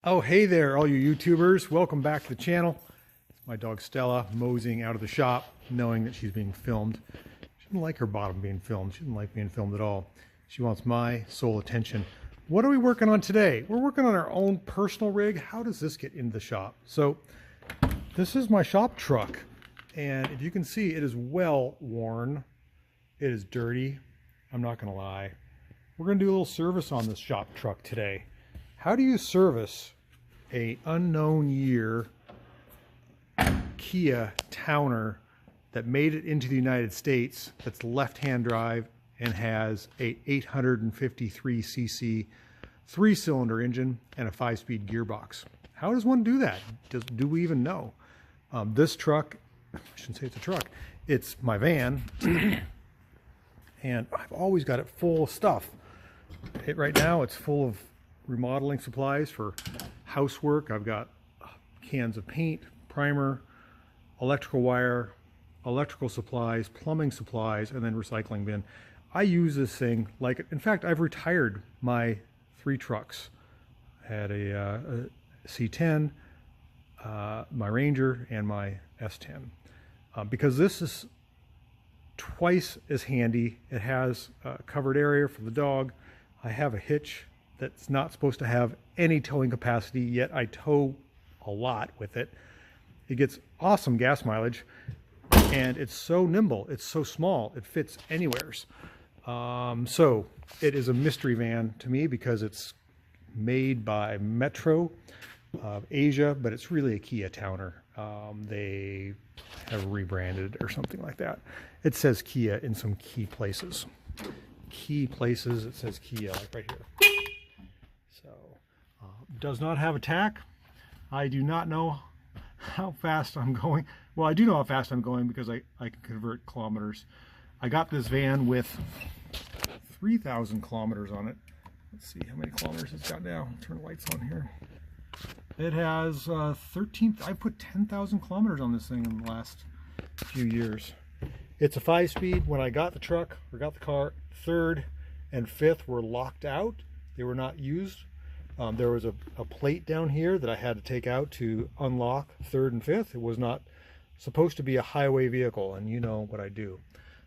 Oh, hey there, all you YouTubers. Welcome back to the channel. It's my dog Stella moseying out of the shop, knowing that she's being filmed. She doesn't like her bottom being filmed. She doesn't like being filmed at all. She wants my sole attention. What are we working on today? We're working on our own personal rig. How does this get into the shop? So, this is my shop truck. And if you can see, it is well worn. It is dirty. I'm not going to lie. We're going to do a little service on this shop truck today. How do you service a unknown year Kia Towner that made it into the United States, that's left-hand drive and has a 853cc 3-cylinder engine and a 5-speed gearbox? How does one do that? Do we even know? This truck, I shouldn't say it's a truck, it's my van, and I've always got it full of stuff. Right now it's full of remodeling supplies for housework. I've got cans of paint, primer, electrical wire, electrical supplies, plumbing supplies, and then recycling bin. I use this thing like, in fact, I've retired my 3 trucks. I had a C10, my Ranger, and my S10. Because this is twice as handy. It has a covered area for the dog. I have a hitch that's not supposed to have any towing capacity, yet I tow a lot with it. It gets awesome gas mileage, and it's so nimble. It's so small. It fits anywheres. So it is a mystery van to me because it's made by Metro of Asia, but it's really a Kia Towner. They have rebranded or something like that. It says Kia in some key places. Key places, it says Kia, like right here. So, does not have a tach. I do not know how fast I'm going. Well, I do know how fast I'm going because I can convert kilometers. I got this van with 3,000 kilometers on it. Let's see how many kilometers it's got now. Turn the lights on here. It has 13, I put 10,000 kilometers on this thing in the last few years. It's a 5-speed. When I got the truck, or got the car, 3rd and 5th were locked out. They were not used. There was a plate down here that I had to take out to unlock 3rd and 5th. It was not supposed to be a highway vehicle, and you know what I do.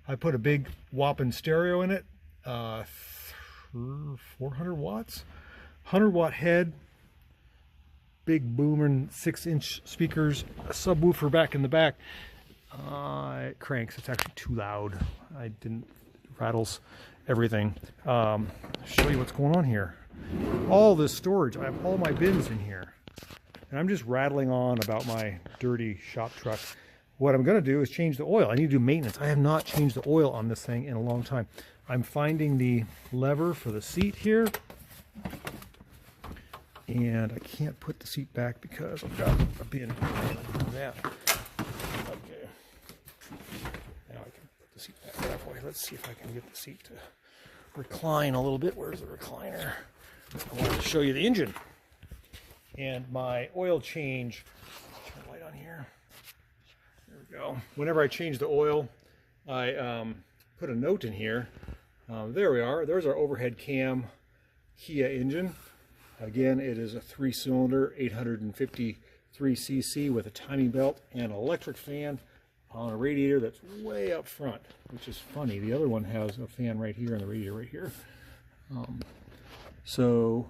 I put a big whopping stereo in it, 400 watts, 100 watt head, big booming 6-inch speakers, a subwoofer back in the back. It cranks. It's actually too loud. Rattles everything. Show you what's going on here. All this storage. I have all my bins in here, and I'm just rattling on about my dirty shop truck. What I'm going to do is change the oil. I need to do maintenance. I have not changed the oil on this thing in a long time. I'm finding the lever for the seat here, and I can't put the seat back because I've got a bin on that. Okay. Now I can put the seat back that way. Let's see if I can get the seat to recline a little bit. Where's the recliner? I wanted to show you the engine and my oil change. Turn the light on here. There we go. Whenever I change the oil, I put a note in here. There we are. There's our overhead cam Kia engine. Again, it is a 3-cylinder, 853cc with a timing belt and an electric fan on a radiator that's way up front, which is funny. The other one has a fan right here and the radiator right here. So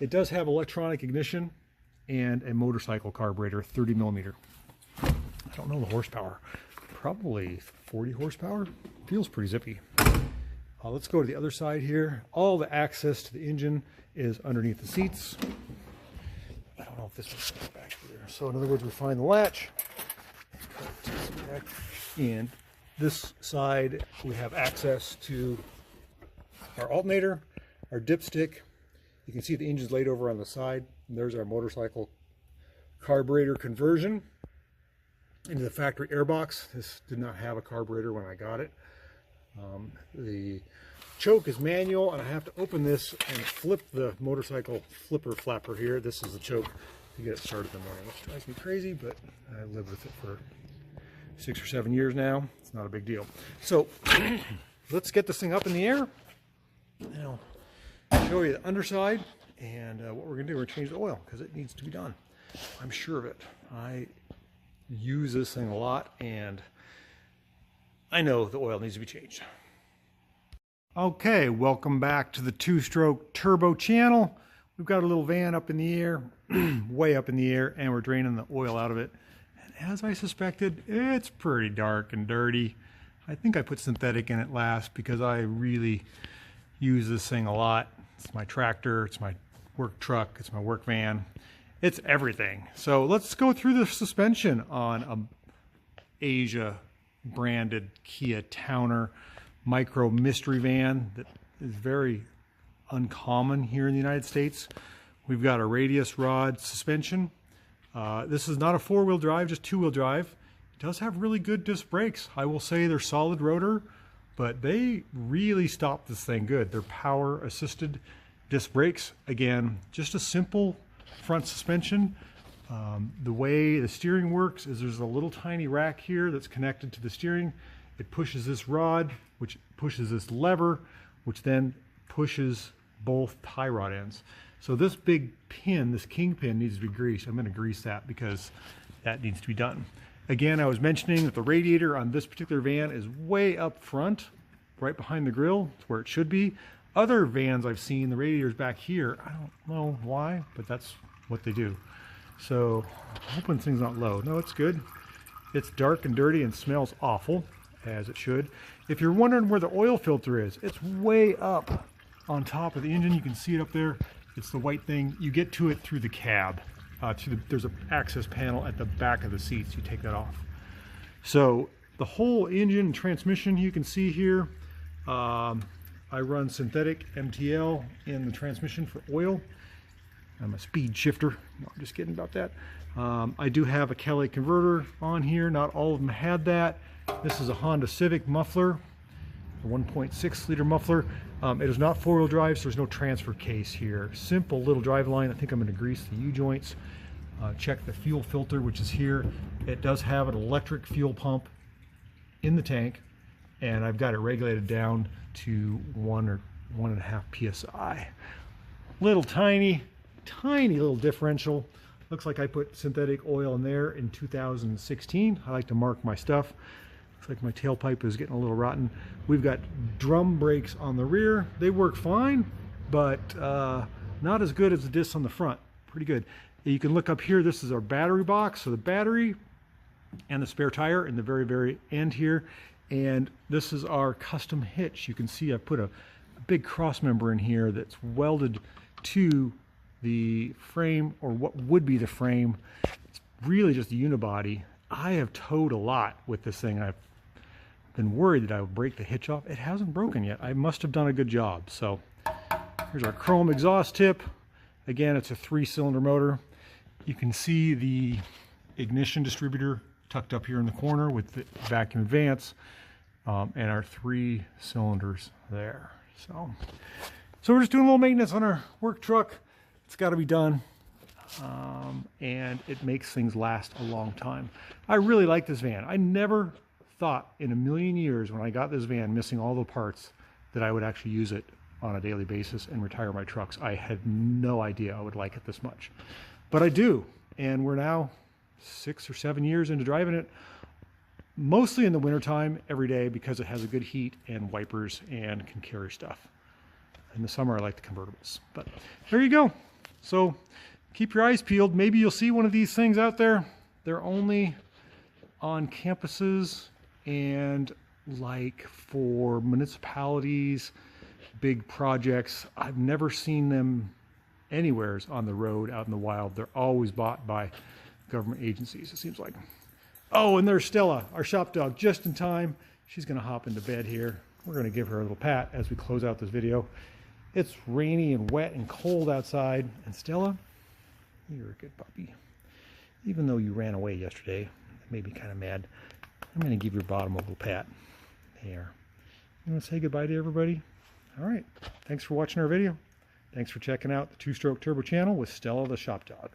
it does have electronic ignition and a motorcycle carburetor, 30 millimeter. I don't know the horsepower. Probably 40 horsepower. Feels pretty zippy. Let's go to the other side here. All the access to the engine is underneath the seats. I don't know if this was back here. So in other words, we find the latch. And this side, we have access to our alternator, our dipstick. You can see the engine's laid over on the side. And there's our motorcycle carburetor conversion into the factory airbox. This did not have a carburetor when I got it. The choke is manual, and I have to open this and flip the motorcycle flapper here. This is the choke to get it started in the morning, which drives me crazy, but I lived with it for 6 or 7 years now. It's not a big deal. So let's get this thing up in the air. Now, show you the underside And what we're going to do, we're going to change the oil because it needs to be done. I'm sure of it. I use this thing a lot, and I know the oil needs to be changed. Okay, welcome back to the two-stroke turbo channel. We've got a little van up in the air, way up in the air, and we're draining the oil out of it. And as I suspected, it's pretty dark and dirty. I think I put synthetic in it last because I really use this thing a lot. It's my tractor, it's my work truck, it's my work van. It's everything. So let's go through the suspension on a Asia branded Kia Towner micro mystery van that is very uncommon here in the United States. We've got a radius rod suspension. This is not a four-wheel drive, just two-wheel drive. It does have really good disc brakes. I will say they're solid rotor, but they really stop this thing good. They're power assisted disc brakes. Again, just a simple front suspension. The way the steering works is there's a little tiny rack here that's connected to the steering. It pushes this rod, which pushes this lever, which then pushes both tie rod ends. So this big pin, this kingpin, needs to be greased. I'm going to grease that because that needs to be done. Again, I was mentioning that the radiator on this particular van is way up front, right behind the grill. It's where it should be. Other vans I've seen, the radiator's back here. I don't know why, but that's what they do. So I'm hoping this thing's not low. No, it's good. It's dark and dirty and smells awful, as it should. If you're wondering where the oil filter is, it's way up on top of the engine. You can see it up there. It's the white thing. You get to it through the cab. There's an access panel at the back of the seats. You take that off. So the whole engine and transmission you can see here. I run synthetic MTL in the transmission for oil. I'm a speed shifter. No, I'm just kidding about that. I do have a Kelly converter on here. Not all of them had that. This is a Honda Civic muffler, a 1.6 liter muffler. It is not four-wheel drive, so there's no transfer case here. Simple little drive line. I think I'm going to grease the U-joints. Check the fuel filter, which is here. It does have an electric fuel pump in the tank, and I've got it regulated down to 1 or 1.5 psi. Little tiny little differential. Looks like I put synthetic oil in there in 2016. I like to mark my stuff. Looks like my tailpipe is getting a little rotten. We've got drum brakes on the rear. They work fine, but not as good as the discs on the front. Pretty good. You can look up here. This is our battery box. So the battery and the spare tire in the very, very end here. And this is our custom hitch. You can see I put a big cross member in here that's welded to the frame, or what would be the frame. It's really just a unibody. I have towed a lot with this thing. I've been worried that I would break the hitch off. It hasn't broken yet. I must have done a good job. So here's our chrome exhaust tip. Again, it's a 3-cylinder motor. You can see the ignition distributor tucked up here in the corner with the vacuum advance, and our 3 cylinders there. So we're just doing a little maintenance on our work truck. It's got to be done, and it makes things last a long time. I really like this van. I never thought in a million years when I got this van, missing all the parts, that I would actually use it on a daily basis and retire my trucks. I had no idea I would like it this much, but I do. And we're now 6 or 7 years into driving it, mostly in the wintertime every day because it has a good heat and wipers and can carry stuff. In the summer, I like the convertibles. But there you go. So keep your eyes peeled. Maybe you'll see one of these things out there. They're only on campuses and like for municipalities, big projects. I've never seen them anywhere on the road, out in the wild. They're always bought by government agencies, it seems like. Oh, and there's Stella, our shop dog, just in time. She's going to hop into bed here. We're going to give her a little pat as we close out this video. It's rainy and wet and cold outside. And Stella, you're a good puppy. Even though you ran away yesterday, it made me kind of mad. I'm going to give your bottom a little pat. There. You want to say goodbye to everybody? All right. Thanks for watching our video. Thanks for checking out the Two Stroke Turbo channel with Stella the Shop Dog.